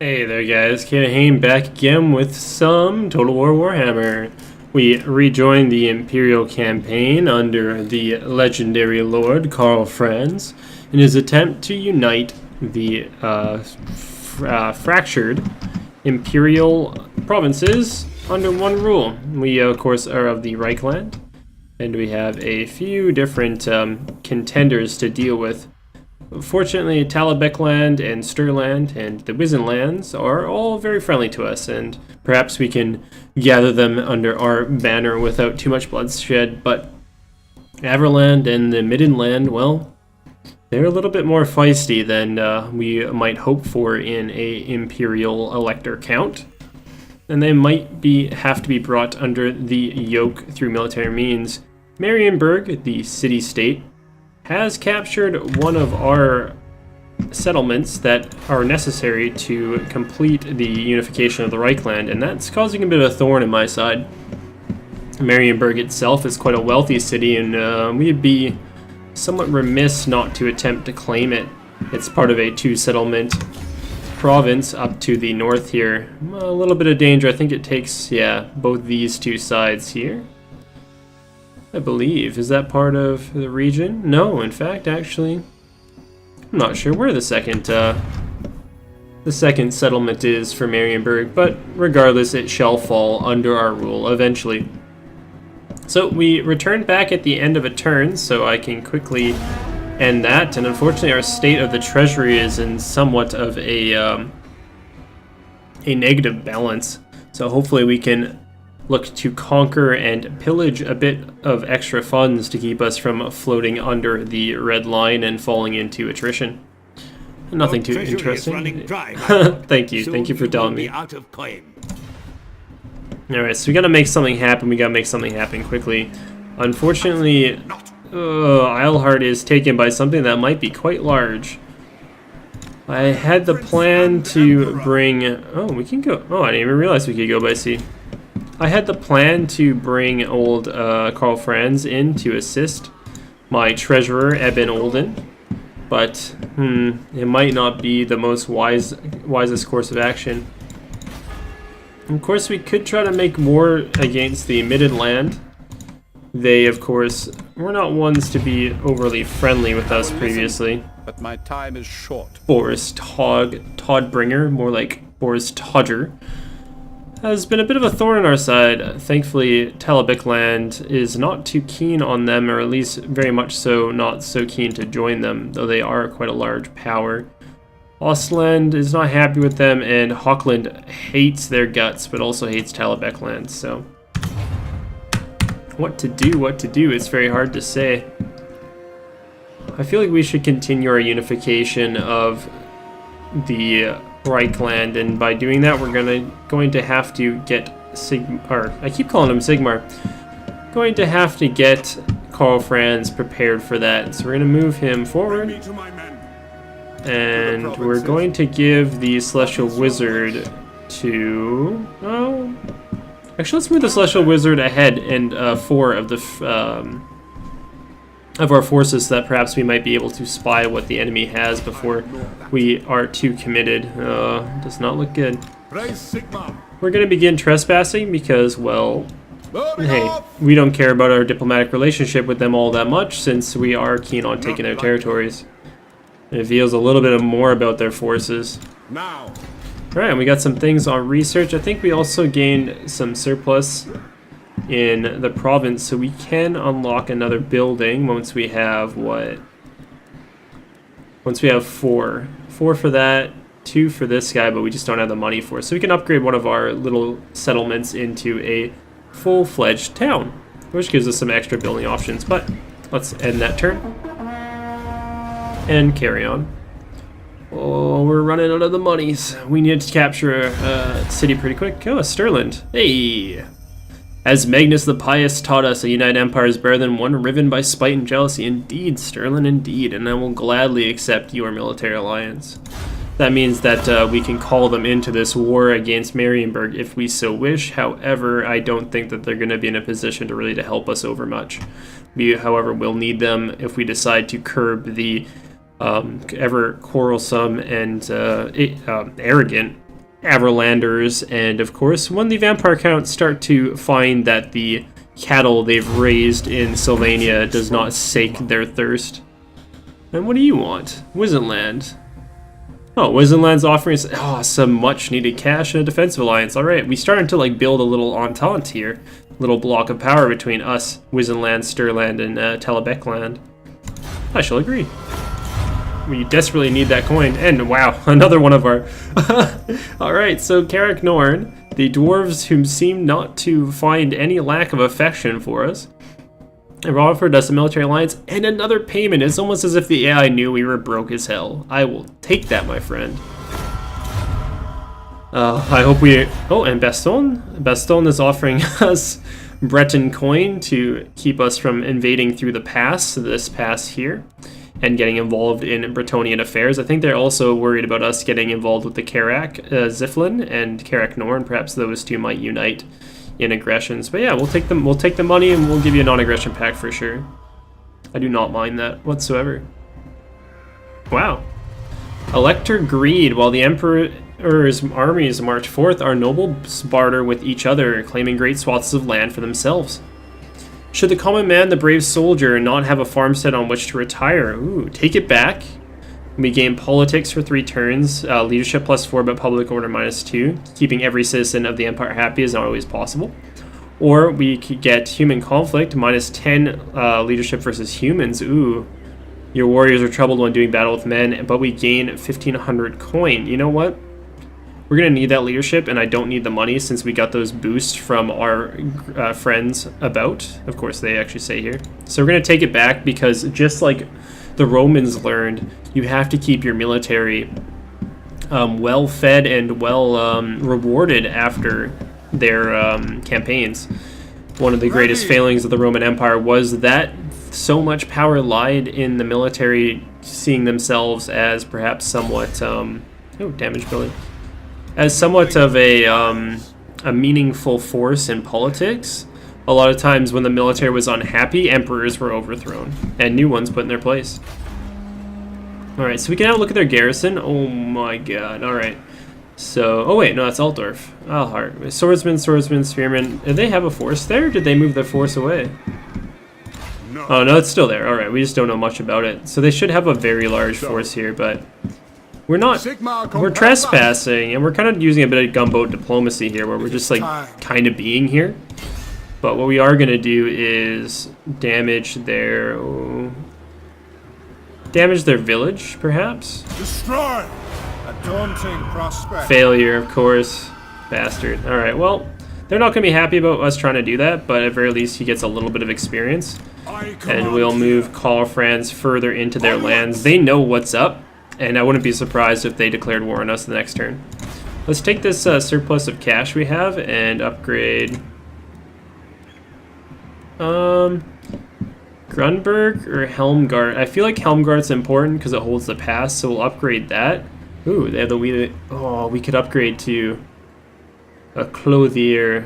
Hey there guys, Kane back again with some Total War Warhammer. We rejoined the Imperial campaign under the legendary Lord Karl Franz in his attempt to unite the fractured Imperial provinces under one rule. We of course are of the Reichland, and we have a few different contenders to deal with. Fortunately, Talabecland and Stirland and the Wizenlands are all very friendly to us, and perhaps we can gather them under our banner without too much bloodshed, but Averland and the Middenland, well, they're a little bit more feisty than we might hope for in a Imperial elector-count, and they might have to be brought under the yoke through military means. Marienburg, the city-state, has captured one of our settlements that are necessary to complete the unification of the Reichland, and that's causing a bit of a thorn in my side. Marienburg itself is quite a wealthy city, and we'd be somewhat remiss not to attempt to claim it. It's part of a two-settlement province up to the north here. A little bit of danger. I think it takes, both these two sides here. I believe. Is that part of the region? No, in fact, actually, I'm not sure where the second settlement is for Marienburg, but regardless, it shall fall under our rule eventually. So we returned back at the end of a turn, so I can quickly end that, and unfortunately our state of the treasury is in somewhat of a negative balance, so hopefully we can look to conquer and pillage a bit of extra funds to keep us from floating under the red line and falling into attrition. Nothing too interesting. Thank you for telling me. Alright, so we gotta make something happen. We gotta make something happen quickly. Unfortunately, Eilhart is taken by something that might be quite large. I had the plan to bring... Oh, we can go... Oh, I didn't even realize we could go by sea. I had the plan to bring old Karl Franz in to assist my treasurer, Eben Olden, but it might not be the most wisest course of action. Of course, we could try to make war against the Middenland. They, of course, were not ones to be overly friendly with us previously. But my time is short. Boris Todbringer, more like Boris Todger, has been a bit of a thorn in our side. Thankfully, Talabecland is not too keen on them, or at least very much so not so keen to join them, though they are quite a large power. Ostland is not happy with them, and Hochland hates their guts, but also hates Talabecland, so... What to do, it's very hard to say. I feel like we should continue our unification of the Reichland, and by doing that we're going to have to get I keep calling him Sigmar. Going to have to get Karl Franz prepared for that. So we're going to move him forward, and we're going to give the Celestial Wizard to... Oh, actually, let's move the Celestial Wizard ahead and 4 of the of our forces, so that perhaps we might be able to spy what the enemy has before we are too committed. Does not look good. We're going to begin trespassing because, well, hey, we don't care about our diplomatic relationship with them all that much, since we are keen on taking their territories. It reveals a little bit more about their forces. Alright, and we got some things on research. I think we also gained some surplus in the province, so we can unlock another building once we have what? Once we have 4. 4 for that, 2 for this guy, but we just don't have the money for it. So we can upgrade one of our little settlements into a full-fledged town, which gives us some extra building options. But let's end that turn and carry on. Oh, we're running out of the monies. We need to capture a city pretty quick. Oh, Stirland. Hey! As Magnus the Pious taught us, a united empire is better than one riven by spite and jealousy. Indeed, Stirland, indeed, and I will gladly accept your military alliance. That means that we can call them into this war against Marienburg if we so wish. However, I don't think that they're going to be in a position to really help us over much. We, however, will need them if we decide to curb the ever quarrelsome and arrogant Everlanders, and of course, when the vampire counts start to find that the cattle they've raised in Sylvania does not sate their thirst. And what do you want? Wizenland. Oh, Wizenland's offering us some much needed cash and a defensive alliance. Alright, we started to like build a little entente here. Little block of power between us, Wizenland, Stirland, and Telebeckland. I shall agree. We desperately need that coin. And wow, another one of our... Alright, so Carrick Norn, the dwarves who seem not to find any lack of affection for us, have offered us a military alliance and another payment. It's almost as if the AI knew we were broke as hell. I will take that, my friend. I hope we... Oh, and Bastion? Bastion is offering us Breton coin to keep us from invading through the pass, this pass here, and getting involved in Bretonian affairs. I think they're also worried about us getting involved with the Karak Ziflin and Carrick Norn. Perhaps those two might unite in aggressions. But yeah, we'll take them. We'll take the money and we'll give you a non-aggression pact for sure. I do not mind that whatsoever. Wow. Elector greed. While the Emperor's armies march forth, our nobles barter with each other, claiming great swaths of land for themselves. Should the common man, the brave soldier, not have a farmstead on which to retire? Ooh, take it back. We gain politics for 3 turns, leadership +4, but public order -2. Keeping every citizen of the empire happy is not always possible. Or we could get human conflict, -10 leadership versus humans. Ooh, your warriors are troubled when doing battle with men, but we gain 1,500 coin. You know what? We're going to need that leadership, and I don't need the money since we got those boosts from our friends about. Of course, they actually say here. So we're going to take it back because just like the Romans learned, you have to keep your military well fed and well rewarded after their campaigns. One of the greatest failings of the Roman Empire was that so much power lied in the military seeing themselves as perhaps somewhat oh, damage building, as somewhat of a meaningful force in politics. A lot of times when the military was unhappy, emperors were overthrown and new ones put in their place. Alright, so we can have a look at their garrison. Oh my god, alright. So, oh wait, no, that's Altdorf. Alhart. Swordsman, spearman. Did they have a force there? Or did they move their force away? No. Oh no, it's still there. Alright, we just don't know much about it. So they should have a very large force here, but we're not. Sigmar, we're trespassing, and we're kind of using a bit of gunboat diplomacy here, where we're just like kind of being here. But what we are going to do is damage their... damage their village, perhaps? Destroy! A daunting prospect. Failure, of course. Bastard. Alright, well, they're not going to be happy about us trying to do that, but at very least he gets a little bit of experience. And we'll move Karl Franz further into their lands. They know what's up, and I wouldn't be surprised if they declared war on us the next turn. Let's take this surplus of cash we have and upgrade... Grunberg or Helmgart? I feel like Helmgart's important because it holds the pass, so we'll upgrade that. Ooh, they have the oh, we could upgrade to a clothier.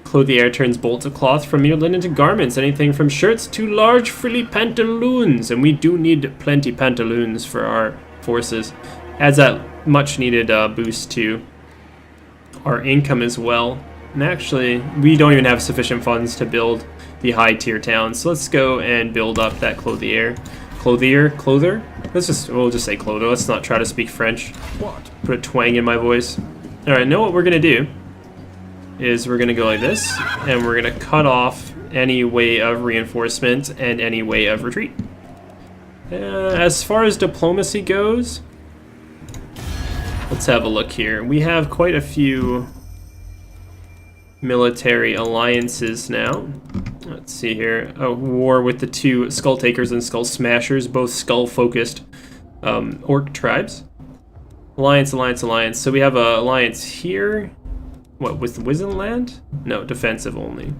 Clothier turns bolts of cloth from mere linen to garments, anything from shirts to large frilly pantaloons, and we do need plenty pantaloons for our forces. Adds that much needed boost to our income as well. And actually, we don't even have sufficient funds to build the high tier towns. So let's go and build up that clothier. Clother? We'll just say clother. Let's not try to speak French. What? Put a twang in my voice. Alright, know what we're gonna do is we're gonna go like this, and we're gonna cut off any way of reinforcement and any way of retreat. As far as diplomacy goes, let's have a look here. We have quite a few military alliances now. Let's see here. A war with the 2 Skull Takers and Skull Smashers, both skull-focused orc tribes. Alliance. So we have a alliance here. What, with Wizenland? No, defensive only.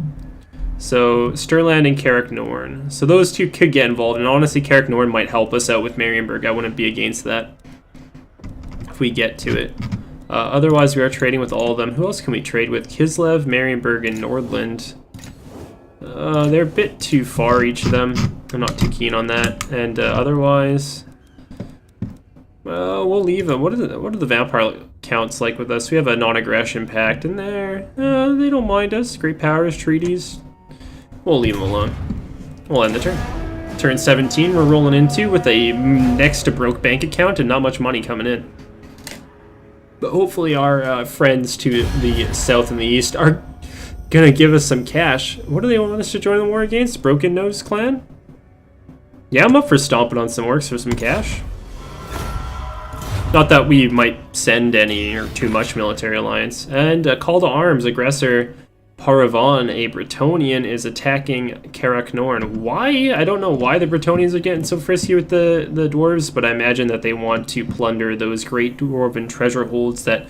So Stirland and Carrick Norn. So those 2 could get involved, and honestly, Carrick Norn might help us out with Marienburg. I wouldn't be against that if we get to it. Otherwise, we are trading with all of them. Who else can we trade with? Kislev, Marienburg, and Nordland. They're a bit too far, each of them. I'm not too keen on that. And otherwise, We'll leave them. What are the vampire counts like with us? We have a non-aggression pact in there. They don't mind us. Great powers, treaties. We'll leave them alone. We'll end the turn. Turn 17 we're rolling into with a next to broke bank account and not much money coming in. But hopefully our friends to the south and the east are gonna give us some cash. What do they want us to join the war against? Broken Nose Clan? Yeah, I'm up for stomping on some orcs for some cash. Not that we might send any or too much military alliance. And call to arms, aggressor Paravan, a Bretonnian, is attacking Karak Norn. Why? I don't know why the Bretonnians are getting so frisky with the dwarves, but I imagine that they want to plunder those great dwarven treasure holds that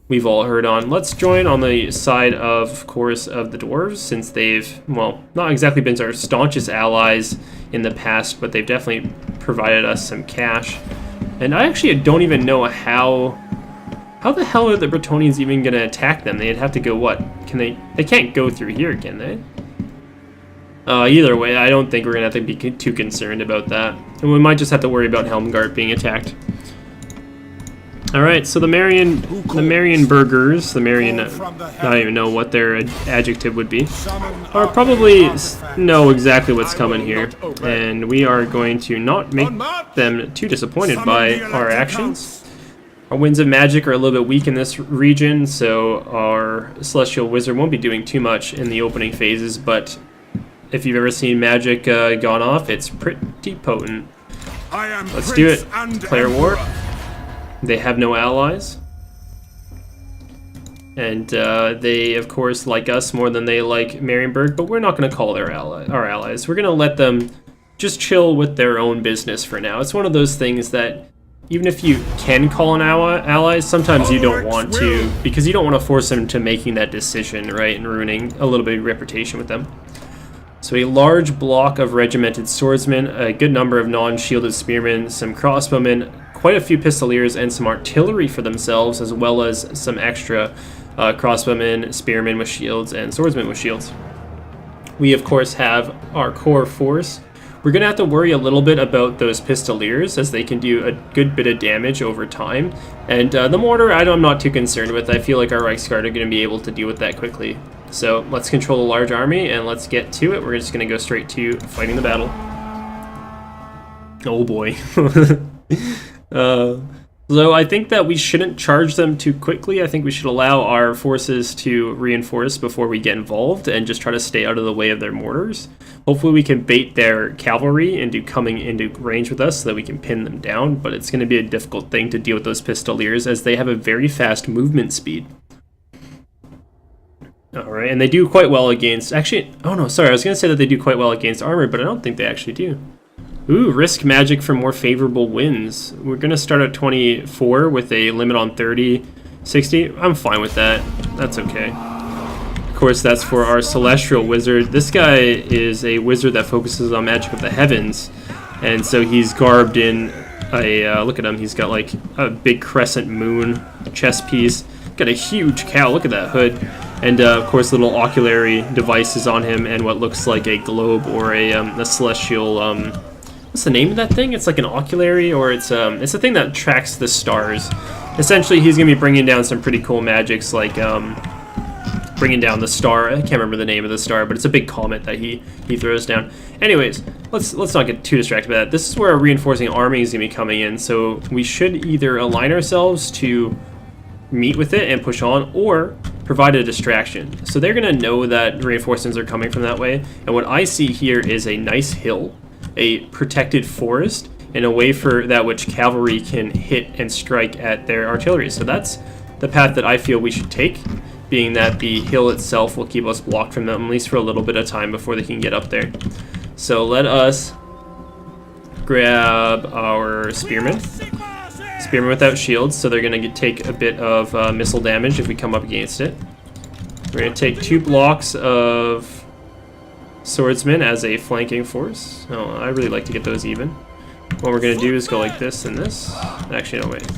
we've all heard on. Let's join on the side of course, of the dwarves, since they've, well, not exactly been our staunchest allies in the past, but they've definitely provided us some cash. And I actually don't even know how the hell are the Bretonnians even going to attack them? They'd have to go what? They can't go through here, can they? Either way, I don't think we're going to have to be too concerned about that. And we might just have to worry about Helmgart being attacked. Alright, so the Marienburgers, I don't even know what their adjective would be, are probably know exactly what's coming here. And we are going to not make them too disappointed by our actions. Our winds of magic are a little bit weak in this region, so our Celestial Wizard won't be doing too much in the opening phases, but if you've ever seen magic gone off, it's pretty potent. Let's do it. Declare war. They have no allies. And they, of course, like us more than they like Marienburg, but we're not going to call our allies. We're going to let them just chill with their own business for now. It's one of those things that even if you can call an allies, sometimes you don't want to, because you don't want to force them to making that decision, right, and ruining a little bit of reputation with them. So a large block of regimented swordsmen, a good number of non-shielded spearmen, some crossbowmen, quite a few pistoliers, and some artillery for themselves, as well as some extra crossbowmen, spearmen with shields, and swordsmen with shields. We, of course, have our core force. We're going to have to worry a little bit about those pistoliers, as they can do a good bit of damage over time. And the mortar, I'm not too concerned with. I feel like our Reichsguard are going to be able to deal with that quickly. So let's control a large army, and let's get to it. We're just going to go straight to fighting the battle. Oh boy. So I think that we shouldn't charge them too quickly. I think we should allow our forces to reinforce before we get involved and just try to stay out of the way of their mortars. Hopefully we can bait their cavalry into coming into range with us so that we can pin them down, but it's going to be a difficult thing to deal with those pistoliers as they have a very fast movement speed. Alright, and they do quite well against... Actually, oh no, sorry, I was going to say that they do quite well against armor, but I don't think they actually do. Ooh, risk magic for more favorable wins. We're going to start at 24 with a limit on 30, 60. I'm fine with that. That's okay. Of course, that's for our Celestial Wizard. This guy is a wizard that focuses on magic of the heavens. And so he's garbed in a, look at him, he's got like a big crescent moon chest piece. Got a huge cow, look at that hood. And of course, little oculary devices on him and what looks like a globe or a celestial... what's the name of that thing? It's like an oculary, or it's a thing that tracks the stars. Essentially, he's gonna be bringing down some pretty cool magics, like bringing down the star. I can't remember the name of the star, but it's a big comet that he throws down. Anyways, let's not get too distracted by that. This is where our reinforcing army is gonna be coming in. So we should either align ourselves to meet with it and push on, or provide a distraction. So they're gonna know that reinforcements are coming from that way. And what I see here is a nice hill, a protected forest, and a way for that which cavalry can hit and strike at their artillery. So that's the path that I feel we should take, being that the hill itself will keep us blocked from them at least for a little bit of time before they can get up there. So let us grab our spearmen. Spearmen without shields, so they're going to take a bit of missile damage if we come up against it. We're going to take 2 blocks of swordsmen as a flanking force. Oh, I really like to get those even. What we're going to do is go like this and this. Actually, no, wait.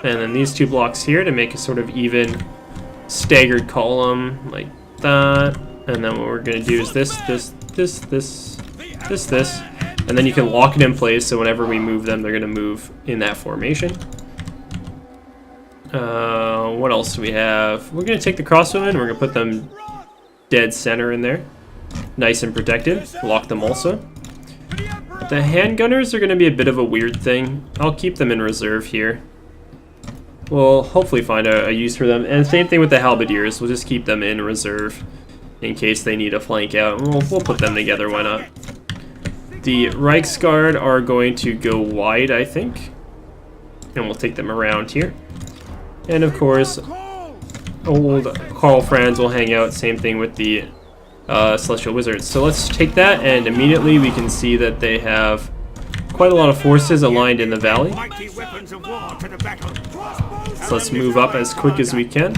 And then these 2 blocks here to make a sort of even staggered column like that. And then what we're going to do is this. And then you can lock it in place, so whenever we move them, they're going to move in that formation. What else do we have? We're going to take the crossbowmen, we're going to put them dead center in there. Nice and protected. Lock them also. The handgunners are going to be a bit of a weird thing. I'll keep them in reserve here. We'll hopefully find a use for them. And same thing with the halberdiers. We'll just keep them in reserve in case they need a flank out. We'll put them together, why not? The Reichsguard are going to go wide, I think. And we'll take them around here. And of course, old Karl Franz will hang out. Same thing with the Celestial Wizards. So let's take that, and immediately we can see that they have quite a lot of forces aligned in the valley. So let's move up as quick as we can.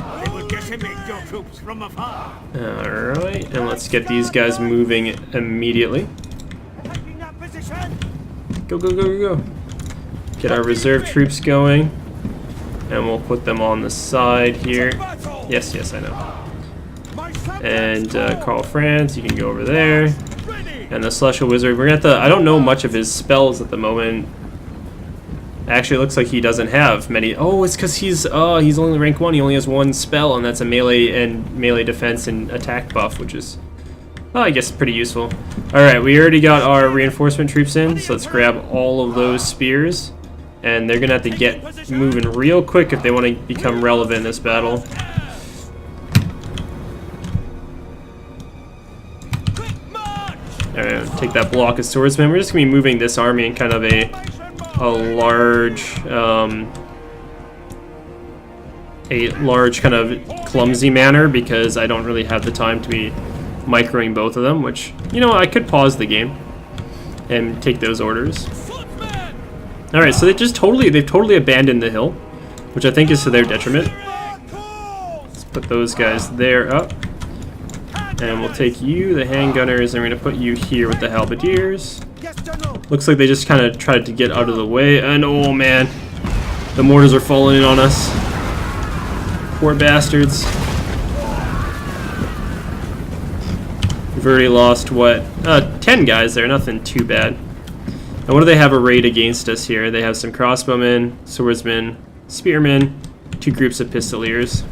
Alright, and let's get these guys moving immediately. Go, go, go, go, go. Get our reserve troops going. And we'll put them on the side here. Yes, yes, I know. And Karl Franz, you can go over there. And the Celestial Wizard, we're gonna have to, I don't know much of his spells at the moment. Actually, it looks like he doesn't have many. Oh, it's because he's only rank 1. He only has one spell, and that's a melee defense and attack buff, which is, I guess, pretty useful. Alright, we already got our reinforcement troops in, so let's grab all of those spears. And they're gonna have to get moving real quick if they want to become relevant in this battle. Alright, take that block of swordsmen. We're just gonna be moving this army in kind of a large kind of clumsy manner, because I don't really have the time to be microing both of them, which, you know, I could pause the game and take those orders. Alright, so they've totally abandoned the hill, which I think is to their detriment. Let's put those guys there up. And we'll take you, the handgunners, and we're going to put you here with the halberdiers. Looks like they just kind of tried to get out of the way, and oh man, the mortars are falling in on us. Poor bastards. We've already lost, what, 10 guys there, nothing too bad. And what do they have arrayed against us here? They have some crossbowmen, swordsmen, spearmen, 2 groups of pistoliers.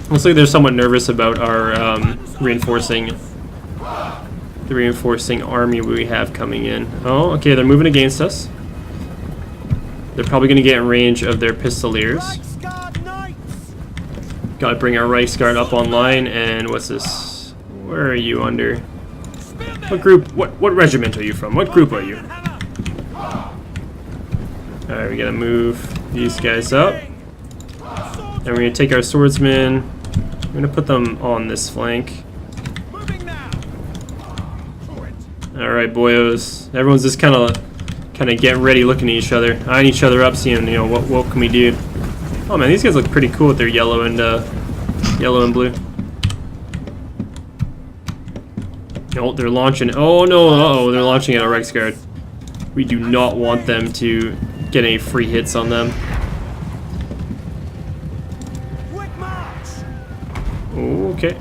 Looks like they're somewhat nervous about our reinforcing army we have coming in. Oh, okay, they're moving against us. They're probably going to get in range of their pistoliers. Gotta bring our Reichsguard up online, and what's this? Where are you under? What group, what regiment are you from? What group are you? Alright, we gotta move these guys up. And we're gonna take our swordsmen. We're gonna put them on this flank. Alright, boyos. Everyone's just kinda getting ready, looking at each other, eyeing each other up, seeing, you know, what can we do. Oh man, these guys look pretty cool with their yellow and blue. Oh, they're launching. Oh no, uh-oh, they're launching at our Reichsguard. We do not want them to get any free hits on them. Okay.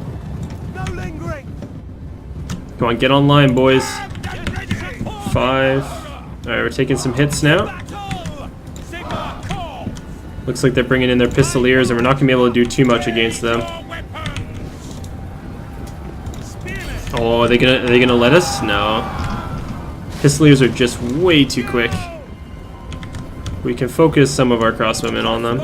Come on, get online, boys. 5. Alright, we're taking some hits now. Looks like they're bringing in their pistoliers, and we're not going to be able to do too much against them. Oh, are they gonna let us? No. Pistoliers are just way too quick. We can focus some of our crossbowmen on them.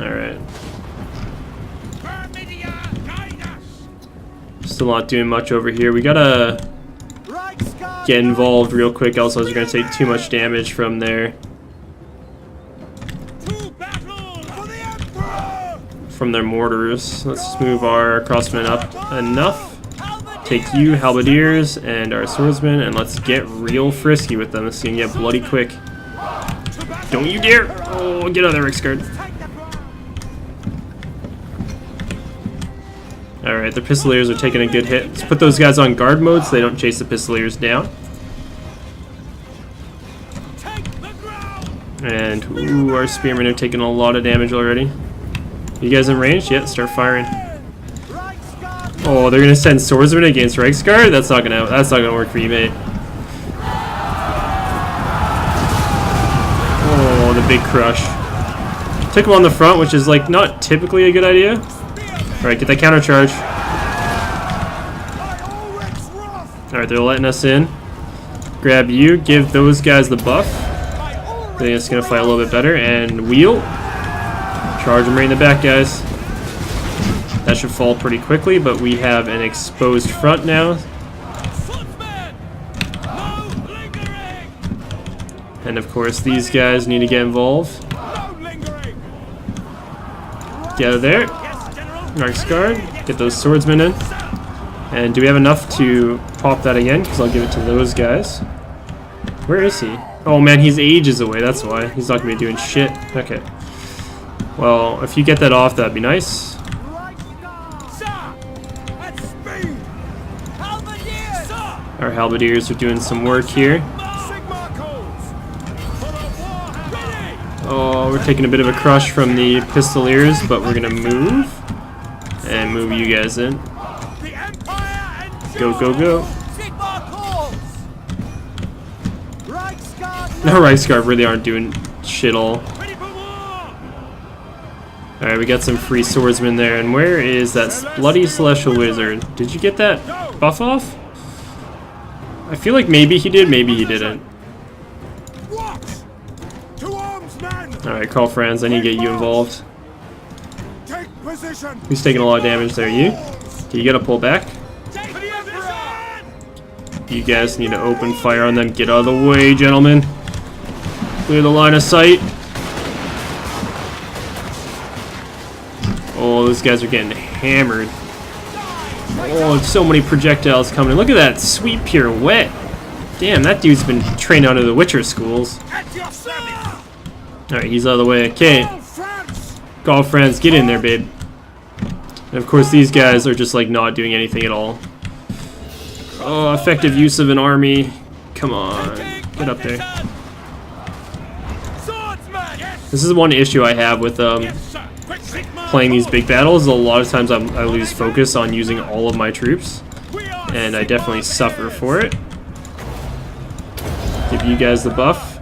Alright. Still not doing much over here. We gotta get involved real quick, else we're gonna take too much damage from their mortars. Let's move our crossmen up enough. Take you, halberdiers, and our swordsmen, and let's get real frisky with them. This is gonna get bloody quick. Don't you dare! Oh, get out of there, Reichsguard. Alright, the pistoliers are taking a good hit. Let's put those guys on guard mode so they don't chase the pistoliers down. And, ooh, our spearmen are taking a lot of damage already. You guys in range? Yeah, start firing. Oh, they're gonna send swordsmen against Reichsguard? That's not gonna work for you, mate. Oh, the big crush. Took him on the front, which is like not typically a good idea. Alright, get that counter charge. Alright, they're letting us in. Grab you, give those guys the buff. They're just gonna fight a little bit better, and wheel. Charge them right in the back, guys. That should fall pretty quickly, but we have an exposed front now. And of course, these guys need to get involved. Get out of there. Reichsguard, get those swordsmen in. And do we have enough to pop that again? Because I'll give it to those guys. Where is he? Oh man, he's ages away, that's why. He's not going to be doing shit. Okay. Well, if you get that off, that'd be nice. Our halberdiers are doing some work here. Oh, we're taking a bit of a crush from the pistoliers, but we're gonna move. And move you guys in. Go, go, go. No, Reichsguard really aren't doing shit all. Alright, we got some free swordsmen there. And where is that bloody celestial wizard? Did you get that buff off? I feel like maybe he did, maybe he didn't. Alright, Karl Franz, I need to get you involved. Who's taking a lot of damage there? You? Okay, you gotta pull back. You guys need to open fire on them. Get out of the way, gentlemen. Clear the line of sight. Oh, those guys are getting hammered. Oh, so many projectiles coming in. Look at that sweet pirouette. Damn, that dude's been trained under the Witcher schools. Alright, he's out of the way. Okay. Karl Franz, get in there, babe. And of course, these guys are just like not doing anything at all. Oh, effective use of an army. Come on. Get up there. This is one issue I have with playing these big battles. A lot of times I lose focus on using all of my troops. And I definitely suffer for it. Give you guys the buff.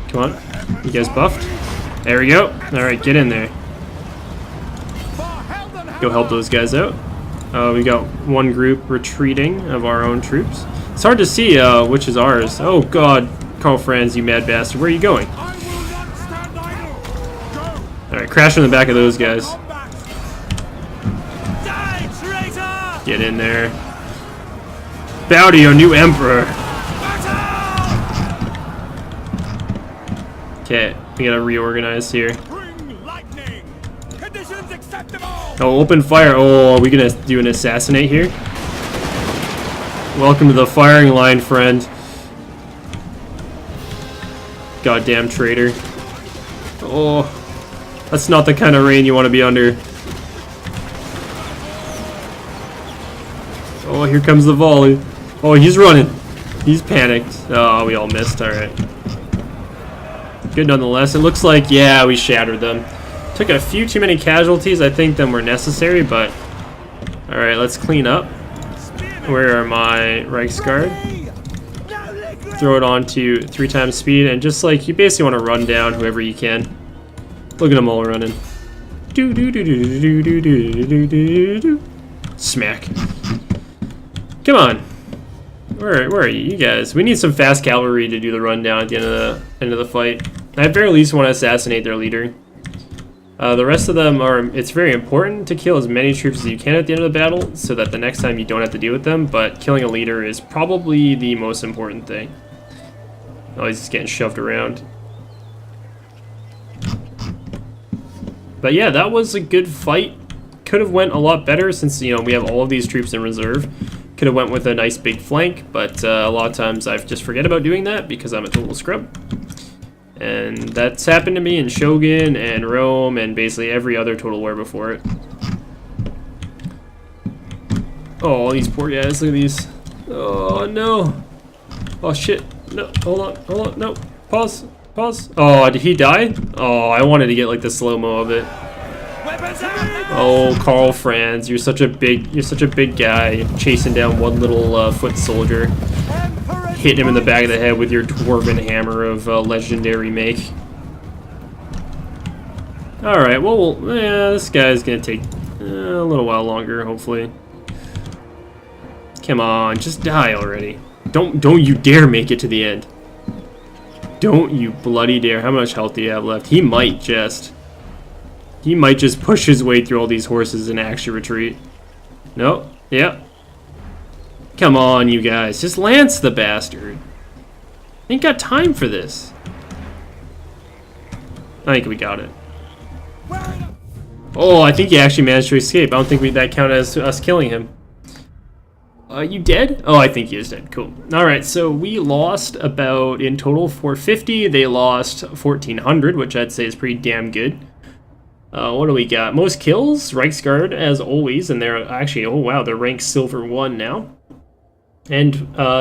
Come on. You guys buffed? There we go. Alright, get in there. Go help those guys out. We got one group retreating of our own troops. It's hard to see which is ours. Oh god, Karl Franz, you mad bastard. Where are you going? Alright, crash in the back of those guys. Get in there. Bow to your new emperor. Okay, we gotta reorganize here. Oh, open fire. Oh, are we gonna do an assassinate here? Welcome to the firing line, friend. Goddamn traitor. Oh, that's not the kind of rain you want to be under. Oh, here comes the volley. Oh, he's running. He's panicked. Oh, we all missed. Alright. Good nonetheless. It looks like, yeah, we shattered them. Took a few too many casualties, I think, than were necessary, but... Alright, let's clean up. Where are my Reichsguard? Throw it on to 3 times speed, and just like, you basically want to run down whoever you can. Look at them all running. Smack. Come on. Where are you guys? We need some fast cavalry to do the rundown at the end of the fight. I at very least want to assassinate their leader. The rest of them are, it's very important to kill as many troops as you can at the end of the battle so that the next time you don't have to deal with them, but killing a leader is probably the most important thing. Oh, he's just getting shoved around. But yeah, that was a good fight. Could have went a lot better since, you know, we have all of these troops in reserve. Could have went with a nice big flank, but a lot of times I just forget about doing that because I'm a total scrub. And that's happened to me in Shogun and Rome and basically every other Total War before it. Oh, these poor guys, look at these. Oh, no. Oh, shit. No, hold on, no. Pause. Oh, did he die? Oh, I wanted to get like the slow-mo of it. Oh, Karl Franz, you're such a big guy, chasing down one little foot soldier, hitting him in the back of the head with your dwarven hammer of legendary make. All right, well, yeah, this guy's gonna take a little while longer, hopefully. Come on, just die already. Don't you dare make it to the end. Don't you bloody dare. How much health do you have left? He might just push his way through all these horses and actually retreat. Nope. Yep. Come on, you guys. Just lance the bastard. Ain't got time for this. I think we got it. Oh, I think he actually managed to escape. I don't think that counted as us killing him. Are you dead? Oh, I think he is dead. Cool. Alright, so we lost about, in total, 450. They lost 1,400, which I'd say is pretty damn good. What do we got? Most kills? Reichsguard, as always, and they're actually, oh wow, they're ranked silver 1 now. And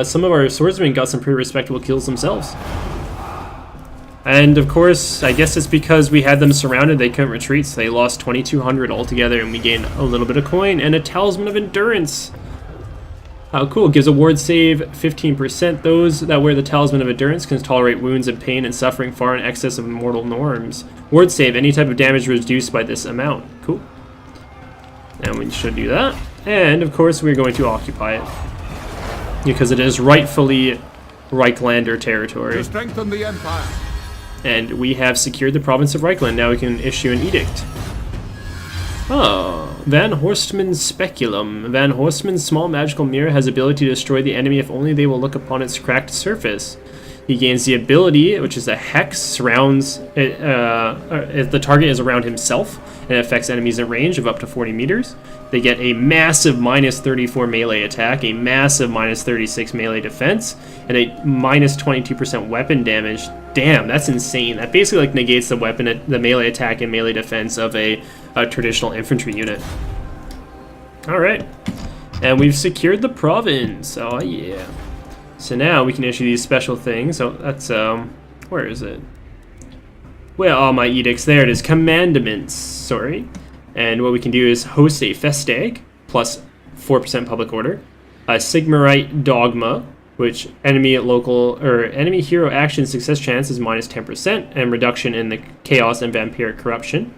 some of our swordsmen got some pretty respectable kills themselves. And of course, I guess it's because we had them surrounded, they couldn't retreat, so they lost 2,200 altogether, and we gained a little bit of coin and a Talisman of Endurance. Cool, gives a ward save 15%. Those that wear the Talisman of Endurance can tolerate wounds and pain and suffering far in excess of mortal norms. Ward save, any type of damage reduced by this amount. Cool. And we should do that. And of course, we're going to occupy it, because it is rightfully Reichlander territory. To strengthen the Empire. And we have secured the province of Reichland. Now we can issue an edict. Oh, Van Horstman's Speculum. Van Horstman's small magical mirror has ability to destroy the enemy if only they will look upon its cracked surface. He gains the ability, which is a hex, surrounds it, if the target is around himself, and it affects enemies at range of up to 40 meters. They get a massive minus 34 melee attack, a massive minus 36 melee defense, and a minus 22% weapon damage. Damn, that's insane. That basically like negates the weapon, the melee attack and melee defense of a traditional infantry unit. All right, and we've secured the province. Oh yeah. So now we can issue these special things. So that's where is it? Well, all my edicts. There it is. Commandments. Sorry. And what we can do is host a festag plus 4% public order. A Sigmarite dogma, which enemy local or enemy hero action success chance is minus 10%, and reduction in the chaos and vampiric corruption.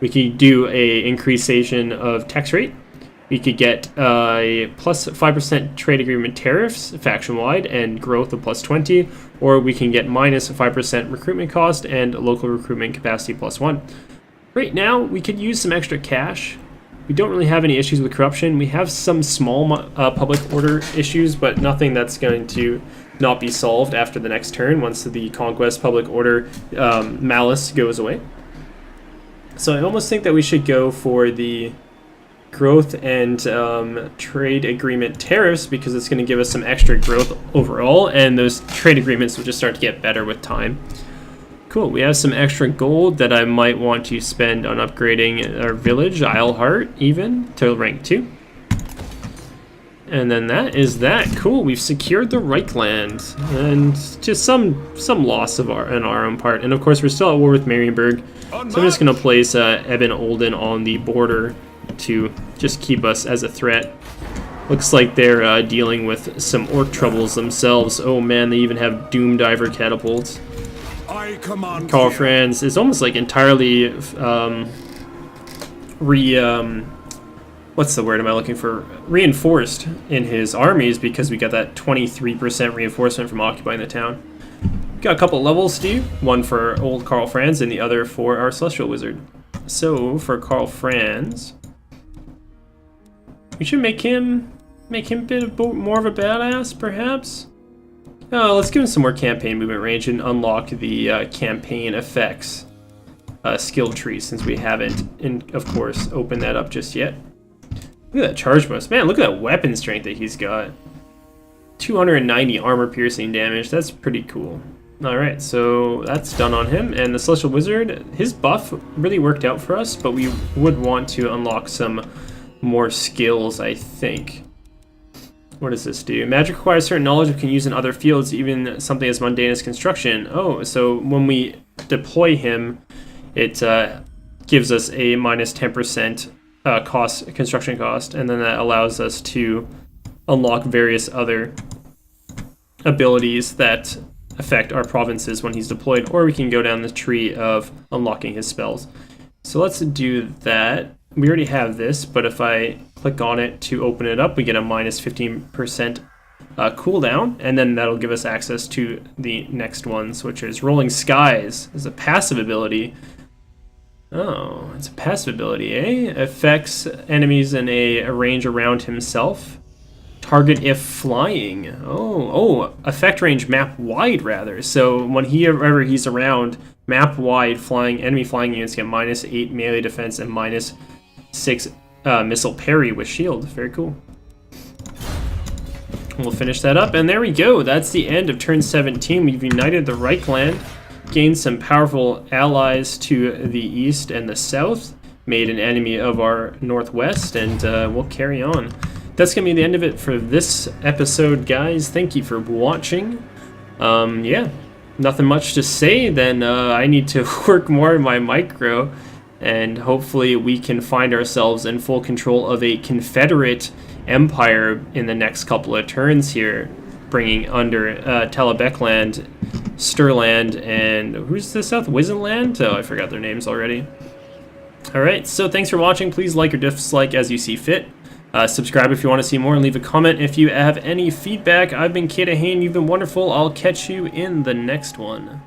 We could do a increasation of tax rate. We could get a plus 5% trade agreement tariffs faction-wide and growth of plus 20, or we can get minus 5% recruitment cost and local recruitment capacity plus 1. Right now, we could use some extra cash. We don't really have any issues with corruption. We have some small public order issues, but nothing that's going to not be solved after the next turn once the conquest public order malice goes away. So I almost think that we should go for the growth and trade agreement tariffs, because it's going to give us some extra growth overall, and those trade agreements will just start to get better with time. Cool, we have some extra gold that I might want to spend on upgrading our village, Isleheart, even, to rank 2. And then that is that. Cool, we've secured the Reichland, and just some loss of on our own part. And of course, we're still at war with Marienburg, so I'm just going to place Eben Olden on the border to just keep us as a threat. Looks like they're dealing with some orc troubles themselves. Oh man, they even have Doom Diver catapults. Karl Franz is almost like entirely what's the word am I looking for? Reinforced in his armies, because we got that 23% reinforcement from occupying the town. Got a couple levels to do, one for old Karl Franz and the other for our Celestial Wizard. So for Karl Franz, we should make him a bit more of a badass, perhaps. Let's give him some more campaign movement range and unlock the campaign effects skill tree, since we haven't, of course, opened that up just yet. Look at that charge bonus. Man, look at that weapon strength that he's got. 290 armor piercing damage. That's pretty cool. Alright, so that's done on him. And the Celestial Wizard, his buff really worked out for us, but we would want to unlock some more skills, I think. What does this do? Magic requires certain knowledge we can use in other fields, even something as mundane as construction. Oh, so when we deploy him, it gives gives us a minus 10% construction cost, and then that allows us to unlock various other abilities that affect our provinces when he's deployed, or we can go down the tree of unlocking his spells. So let's do that. We already have this, but if I click on it to open it up, we get a minus 15% cooldown, and then that'll give us access to the next ones, which is Rolling Skies is a passive ability. Oh, it's a passive ability, eh? Affects enemies in a range around himself. Target if flying. Effect range map wide rather. So whenever he's around, map wide enemy flying units get minus 8 melee defense and minus 6 missile parry with shield. Very cool. We'll finish that up, and there we go. That's the end of turn 17. We've united the Reichland, gained some powerful allies to the east and the south, made an enemy of our northwest, and we'll carry on. That's going to be the end of it for this episode, guys. Thank you for watching. Yeah, nothing much to say. Then I need to work more in my micro, and hopefully we can find ourselves in full control of a Confederate empire in the next couple of turns here, bringing under Talabecland, Stirland, and who's the South? Wizenland? Oh, I forgot their names already. Alright, so thanks for watching. Please like or dislike as you see fit. Subscribe if you want to see more, and leave a comment if you have any feedback. I've been Kata Hayne. You've been wonderful. I'll catch you in the next one.